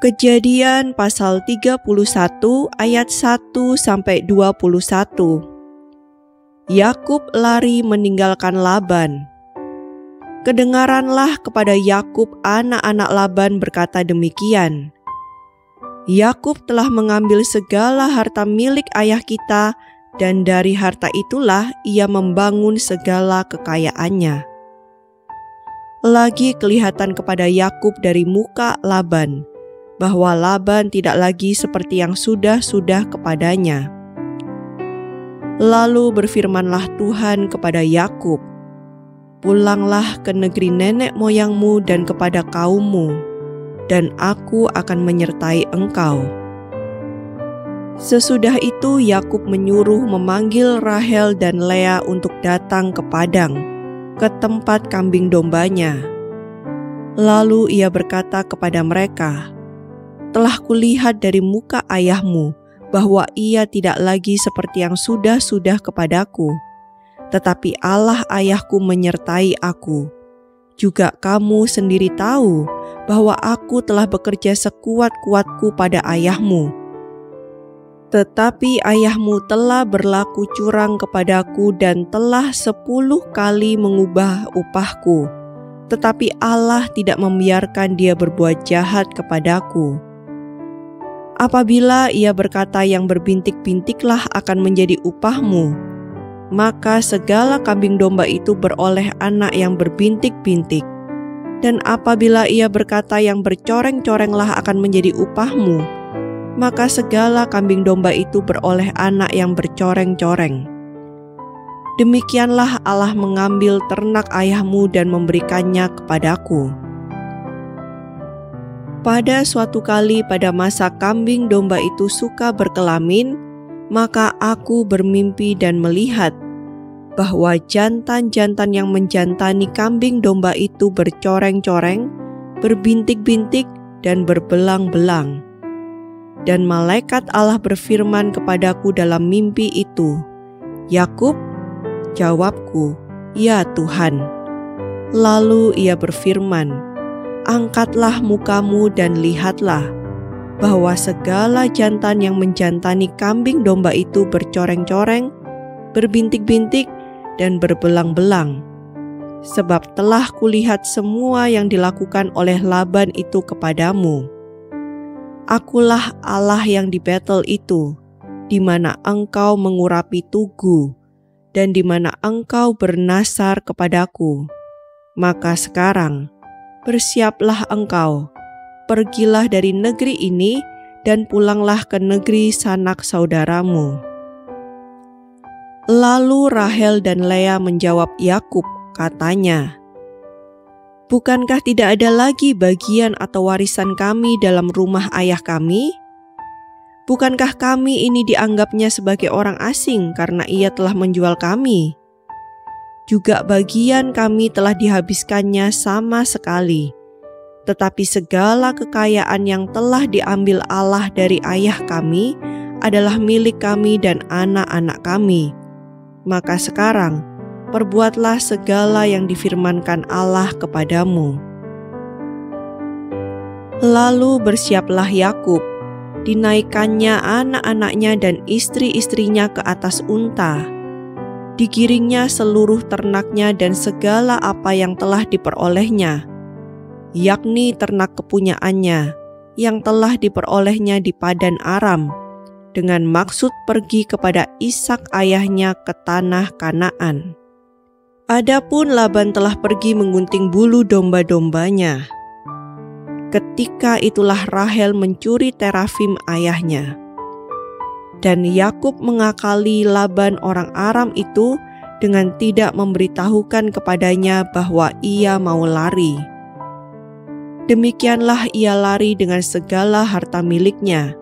Kejadian pasal 31 ayat 1-21. Yakub lari meninggalkan Laban. Kedengaranlah kepada Yakub anak-anak Laban berkata demikian, Yakub telah mengambil segala harta milik ayah kita, dan dari harta itulah ia membangun segala kekayaannya. Lagi kelihatan kepada Yakub dari muka Laban, bahwa Laban tidak lagi seperti yang sudah-sudah kepadanya. Lalu berfirmanlah Tuhan kepada Yakub, pulanglah ke negeri nenek moyangmu dan kepada kaummu, dan aku akan menyertai engkau. Sesudah itu Yakub menyuruh memanggil Rahel dan Lea untuk datang ke padang, ke tempat kambing dombanya. Lalu ia berkata kepada mereka, telah kulihat dari muka ayahmu bahwa ia tidak lagi seperti yang sudah-sudah kepadaku, tetapi Allah ayahku menyertai aku. Juga kamu sendiri tahu bahwa aku telah bekerja sekuat-kuatku pada ayahmu. Tetapi ayahmu telah berlaku curang kepadaku dan telah 10 kali mengubah upahku, tetapi Allah tidak membiarkan dia berbuat jahat kepadaku. Apabila ia berkata yang berbintik-bintiklah akan menjadi upahmu, maka segala kambing domba itu beroleh anak yang berbintik-bintik. Dan apabila ia berkata yang bercoreng-corenglah akan menjadi upahmu, maka segala kambing domba itu beroleh anak yang bercoreng-coreng. Demikianlah Allah mengambil ternak ayahmu dan memberikannya kepadaku. Pada suatu kali pada masa kambing domba itu suka berkelamin, maka aku bermimpi dan melihat bahwa jantan-jantan yang menjantani kambing domba itu bercoreng-coreng, berbintik-bintik, dan berbelang-belang. Dan malaikat Allah berfirman kepadaku dalam mimpi itu, Yakub, jawabku, ya Tuhan. Lalu ia berfirman, angkatlah mukamu dan lihatlah, bahwa segala jantan yang menjantani kambing domba itu bercoreng-coreng, berbintik-bintik, dan berbelang-belang. Sebab telah kulihat semua yang dilakukan oleh Laban itu kepadamu. Akulah Allah yang di Betel itu, di mana engkau mengurapi tugu, dan di mana engkau bernasar kepadaku. Maka sekarang, bersiaplah engkau, pergilah dari negeri ini dan pulanglah ke negeri sanak saudaramu. Lalu Rahel dan Lea menjawab Yakub, katanya, bukankah tidak ada lagi bagian atau warisan kami dalam rumah ayah kami? Bukankah kami ini dianggapnya sebagai orang asing karena ia telah menjual kami? Juga bagian kami telah dihabiskannya sama sekali. Tetapi segala kekayaan yang telah diambil Allah dari ayah kami adalah milik kami dan anak-anak kami. Maka sekarang, perbuatlah segala yang difirmankan Allah kepadamu. Lalu bersiaplah Yakub, dinaikkannya anak-anaknya dan istri-istrinya ke atas unta. Digiringnya seluruh ternaknya dan segala apa yang telah diperolehnya, yakni ternak kepunyaannya yang telah diperolehnya di Padan Aram, dengan maksud pergi kepada Ishak ayahnya ke tanah Kanaan. Adapun Laban telah pergi menggunting bulu domba-dombanya. Ketika itulah Rahel mencuri terafim ayahnya. Dan Yakub mengakali Laban orang Aram itu dengan tidak memberitahukan kepadanya bahwa ia mau lari. Demikianlah ia lari dengan segala harta miliknya.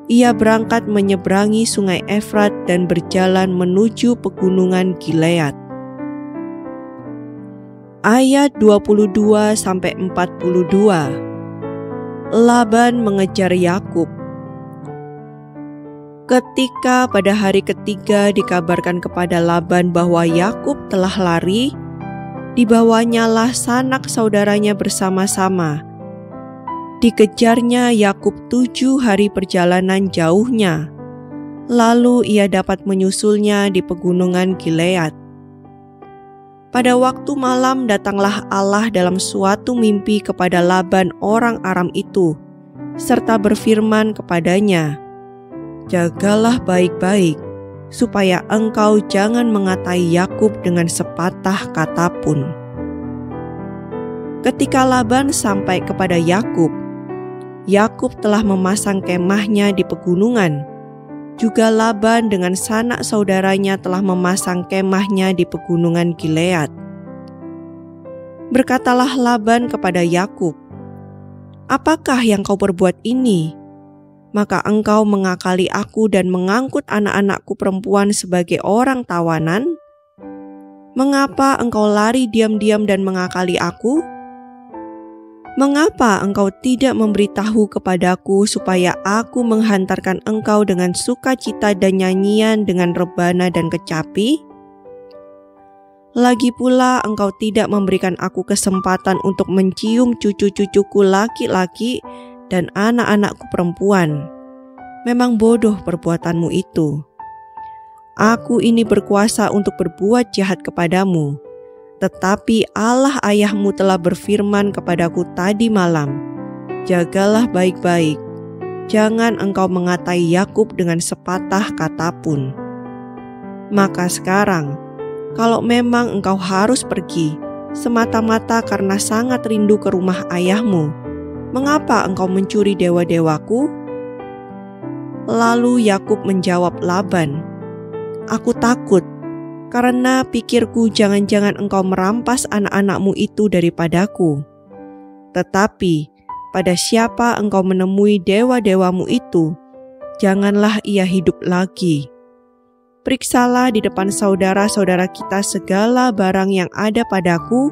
Ia berangkat menyeberangi sungai Efrat dan berjalan menuju pegunungan Gilead. Ayat 22-42. Laban mengejar Yakub. Ketika pada hari ketiga dikabarkan kepada Laban bahwa Yakub telah lari, dibawanyalah sanak saudaranya bersama-sama. Dikejarnya Yakub 7 hari perjalanan jauhnya. Lalu ia dapat menyusulnya di pegunungan Gilead. Pada waktu malam datanglah Allah dalam suatu mimpi kepada Laban orang Aram itu, serta berfirman kepadanya, "Jagalah baik-baik, supaya engkau jangan mengatai Yakub dengan sepatah kata pun." Ketika Laban sampai kepada Yakub, Yakub telah memasang kemahnya di pegunungan. Juga Laban dengan sanak saudaranya telah memasang kemahnya di pegunungan Gilead. Berkatalah Laban kepada Yakub, "Apakah yang kau perbuat ini? Maka engkau mengakali aku dan mengangkut anak-anakku perempuan sebagai orang tawanan? Mengapa engkau lari diam-diam dan mengakali aku? Mengapa engkau tidak memberitahu kepadaku supaya aku menghantarkan engkau dengan sukacita dan nyanyian dengan rebana dan kecapi? Lagi pula engkau tidak memberikan aku kesempatan untuk mencium cucu-cucuku laki-laki dan anak-anakku perempuan. Memang bodoh perbuatanmu itu. Aku ini berkuasa untuk berbuat jahat kepadamu. Tetapi Allah ayahmu telah berfirman kepadaku tadi malam, jagalah baik-baik, jangan engkau mengatai Yakub dengan sepatah kata pun. Maka sekarang, kalau memang engkau harus pergi, semata-mata karena sangat rindu ke rumah ayahmu, mengapa engkau mencuri dewa-dewaku?" Lalu Yakub menjawab Laban, "Aku takut, karena pikirku jangan-jangan engkau merampas anak-anakmu itu daripadaku. Tetapi pada siapa engkau menemui dewa-dewamu itu, janganlah ia hidup lagi. Periksalah di depan saudara-saudara kita segala barang yang ada padaku,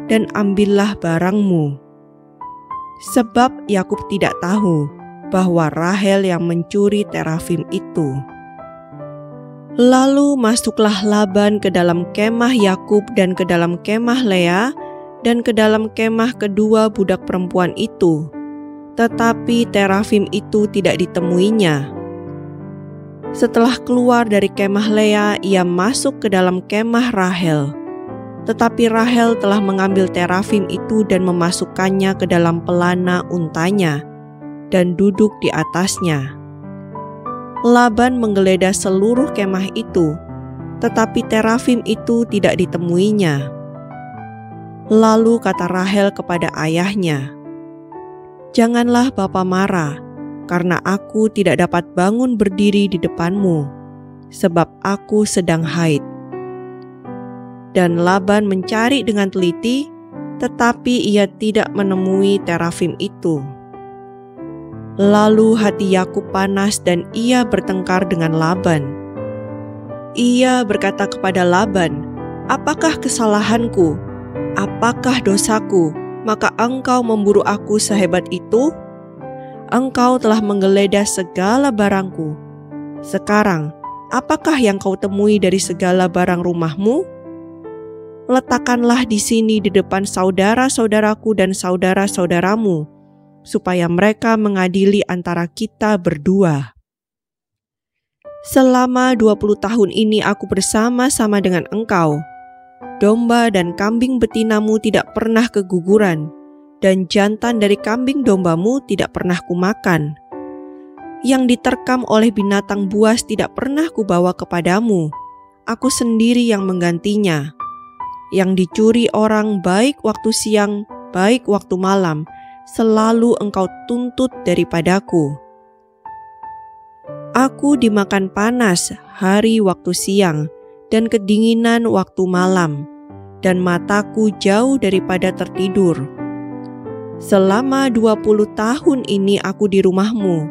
dan ambillah barangmu." Sebab Yakub tidak tahu bahwa Rahel yang mencuri terafim itu. Lalu masuklah Laban ke dalam kemah Yakub dan ke dalam kemah Lea dan ke dalam kemah kedua budak perempuan itu. Tetapi terafim itu tidak ditemuinya. Setelah keluar dari kemah Lea, ia masuk ke dalam kemah Rahel. Tetapi Rahel telah mengambil terafim itu dan memasukkannya ke dalam pelana untanya dan duduk di atasnya. Laban menggeledah seluruh kemah itu, tetapi terafim itu tidak ditemuinya. Lalu kata Rahel kepada ayahnya, "Janganlah bapa marah, karena aku tidak dapat bangun berdiri di depanmu, sebab aku sedang haid." Dan Laban mencari dengan teliti, tetapi ia tidak menemui terafim itu. Lalu hati Yakub panas dan ia bertengkar dengan Laban. Ia berkata kepada Laban, "Apakah kesalahanku? Apakah dosaku? Maka engkau memburu aku sehebat itu? Engkau telah menggeledah segala barangku. Sekarang, apakah yang kau temui dari segala barang rumahmu? Letakkanlah di sini di depan saudara-saudaraku dan saudara-saudaramu, supaya mereka mengadili antara kita berdua. Selama 20 tahun ini aku bersama-sama dengan engkau. Domba dan kambing betinamu tidak pernah keguguran, dan jantan dari kambing dombamu tidak pernah kumakan. Yang diterkam oleh binatang buas tidak pernah kubawa kepadamu. Aku sendiri yang menggantinya. Yang dicuri orang baik waktu siang, baik waktu malam, selalu engkau tuntut daripadaku. Aku dimakan panas hari waktu siang dan kedinginan waktu malam, dan mataku jauh daripada tertidur. Selama 20 tahun ini aku di rumahmu.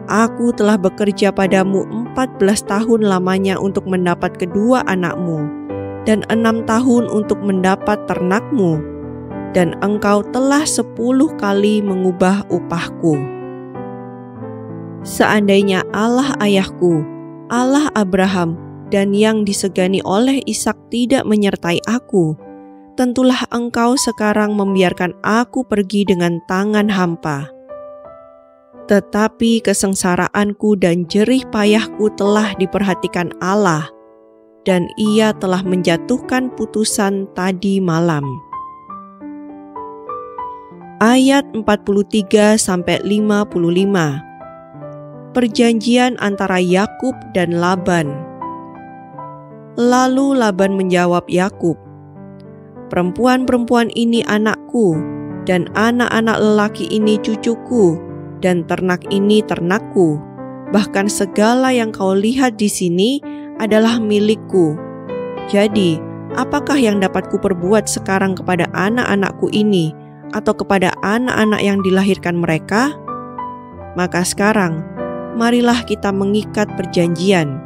Aku telah bekerja padamu 14 tahun lamanya untuk mendapat kedua anakmu, dan 6 tahun untuk mendapat ternakmu, dan engkau telah 10 kali mengubah upahku. Seandainya Allah ayahku, Allah Abraham, dan yang disegani oleh Ishak tidak menyertai aku, tentulah engkau sekarang membiarkan aku pergi dengan tangan hampa. Tetapi kesengsaraanku dan jerih payahku telah diperhatikan Allah, dan Ia telah menjatuhkan putusan tadi malam. Ayat 43-55. Perjanjian antara Yakub dan Laban. Lalu Laban menjawab Yakub, "Perempuan-perempuan ini anakku, dan anak-anak lelaki ini cucuku, dan ternak ini ternakku. Bahkan segala yang kau lihat di sini adalah milikku. Jadi, apakah yang dapat kuperbuat sekarang kepada anak-anakku ini, atau kepada anak-anak yang dilahirkan mereka? Maka sekarang, marilah kita mengikat perjanjian,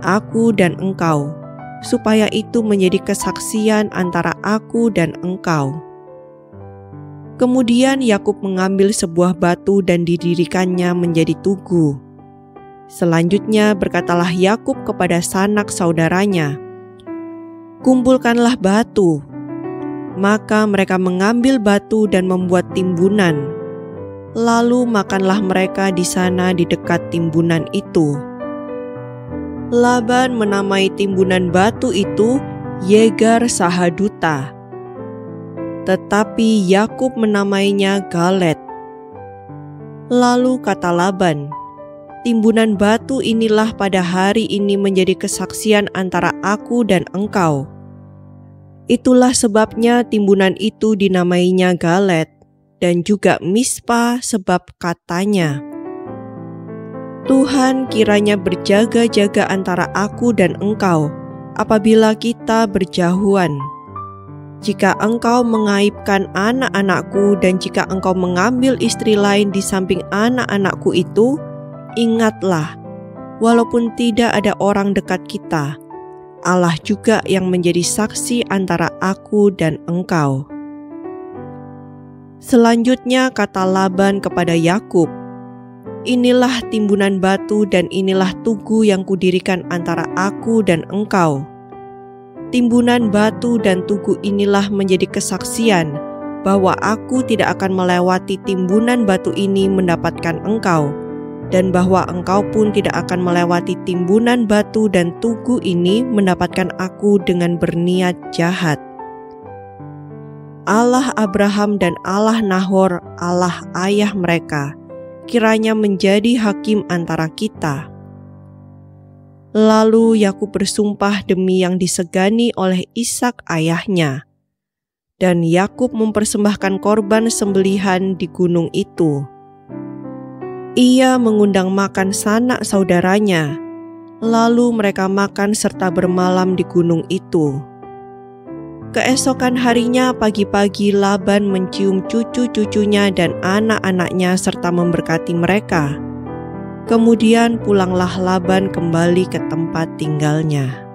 aku dan engkau, supaya itu menjadi kesaksian antara aku dan engkau." Kemudian Yakub mengambil sebuah batu dan didirikannya menjadi tugu. Selanjutnya berkatalah Yakub kepada sanak saudaranya, "Kumpulkanlah batu." Maka mereka mengambil batu dan membuat timbunan. Lalu makanlah mereka di sana di dekat timbunan itu. Laban menamai timbunan batu itu Yegar Sahaduta, tetapi Yakub menamainya Galet. Lalu kata Laban, "Timbunan batu inilah pada hari ini menjadi kesaksian antara aku dan engkau." Itulah sebabnya timbunan itu dinamainya Galet, dan juga Mispa sebab katanya, "Tuhan kiranya berjaga-jaga antara aku dan engkau apabila kita berjauhan. Jika engkau mengaibkan anak-anakku dan jika engkau mengambil istri lain di samping anak-anakku itu, ingatlah, walaupun tidak ada orang dekat kita, Allah juga yang menjadi saksi antara aku dan engkau." Selanjutnya kata Laban kepada Yakub, "Inilah timbunan batu dan inilah tugu yang kudirikan antara aku dan engkau. Timbunan batu dan tugu inilah menjadi kesaksian bahwa aku tidak akan melewati timbunan batu ini mendapatkan engkau, dan bahwa engkau pun tidak akan melewati timbunan batu dan tugu ini mendapatkan aku dengan berniat jahat. Allah Abraham dan Allah Nahor, Allah ayah mereka, kiranya menjadi hakim antara kita." Lalu Yakub bersumpah demi yang disegani oleh Ishak ayahnya, dan Yakub mempersembahkan korban sembelihan di gunung itu. Ia mengundang makan sanak saudaranya, lalu mereka makan serta bermalam di gunung itu. Keesokan harinya pagi-pagi Laban mencium cucu-cucunya dan anak-anaknya serta memberkati mereka. Kemudian pulanglah Laban kembali ke tempat tinggalnya.